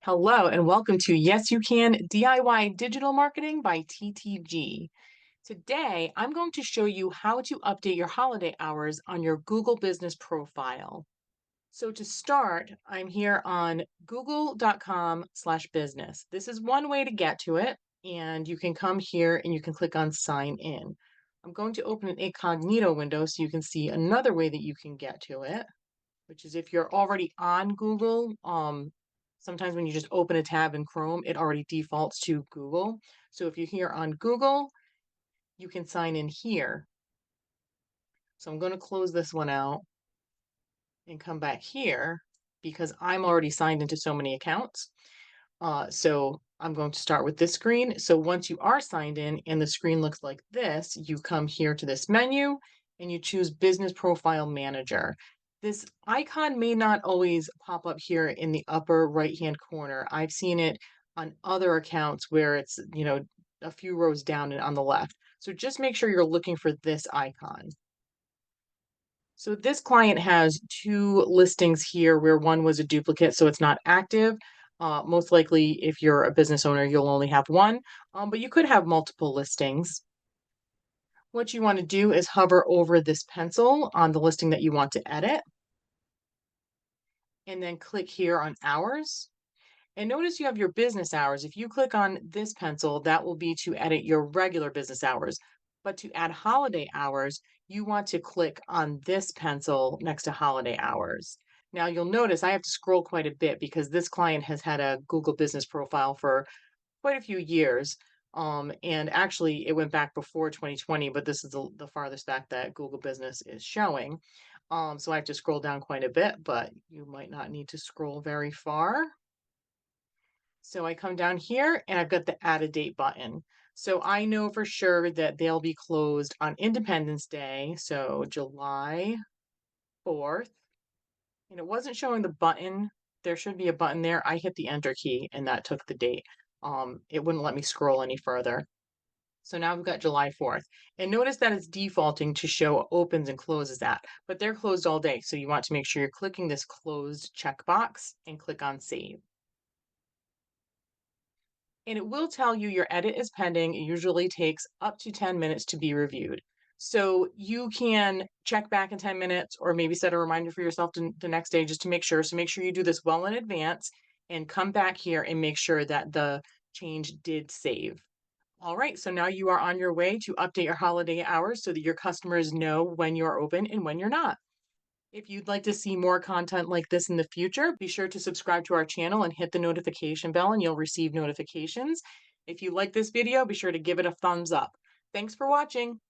Hello and welcome to Yes You Can DIY Digital Marketing by TTG. Today, I'm going to show you how to update your holiday hours on your Google Business profile. So to start, I'm here on google.com/business. This is one way to get to it, and you can come here and you can click on sign in. I'm going to open an incognito window so you can see another way that you can get to it, which is if you're already on Google, sometimes when you just open a tab in Chrome, it already defaults to Google. So if you're here on Google, you can sign in here. So I'm going to close this one out and come back here because I'm already signed into so many accounts. So I'm going to start with this screen. So once you are signed in and the screen looks like this, you come here to this menu and you choose Business Profile Manager. This icon may not always pop up here in the upper right-hand corner. I've seen it on other accounts where it's, a few rows down and on the left. So just make sure you're looking for this icon. So this client has two listings here where one was a duplicate, so it's not active. Most likely, if you're a business owner, you'll only have one, but you could have multiple listings. What you want to do is hover over this pencil on the listing that you want to edit, and then click here on hours. And notice you have your business hours. If you click on this pencil, that will be to edit your regular business hours. But to add holiday hours, you want to click on this pencil next to holiday hours. Now you'll notice I have to scroll quite a bit because this client has had a Google business profile for quite a few years. And actually it went back before 2020, but this is the farthest back that Google business is showing. So I have to scroll down quite a bit, but you might not need to scroll very far. So I come down here and I've got the add a date button. So I know for sure that they'll be closed on Independence Day, so July 4th. And it wasn't showing the button. There should be a button there. I hit the enter key and that took the date. It wouldn't let me scroll any further. So now we've got July 4th. And notice that it's defaulting to show opens and closes at, but they're closed all day. So you want to make sure you're clicking this closed checkbox and click on save. And it will tell you your edit is pending. It usually takes up to 10 minutes to be reviewed. So you can check back in 10 minutes or maybe set a reminder for yourself the next day just to make sure. So make sure you do this well in advance and come back here and make sure that the change did save. All right, so now you are on your way to update your holiday hours so that your customers know when you're open and when you're not. If you'd like to see more content like this in the future, be sure to subscribe to our channel and hit the notification bell and you'll receive notifications. If you like this video, be sure to give it a thumbs up. Thanks for watching.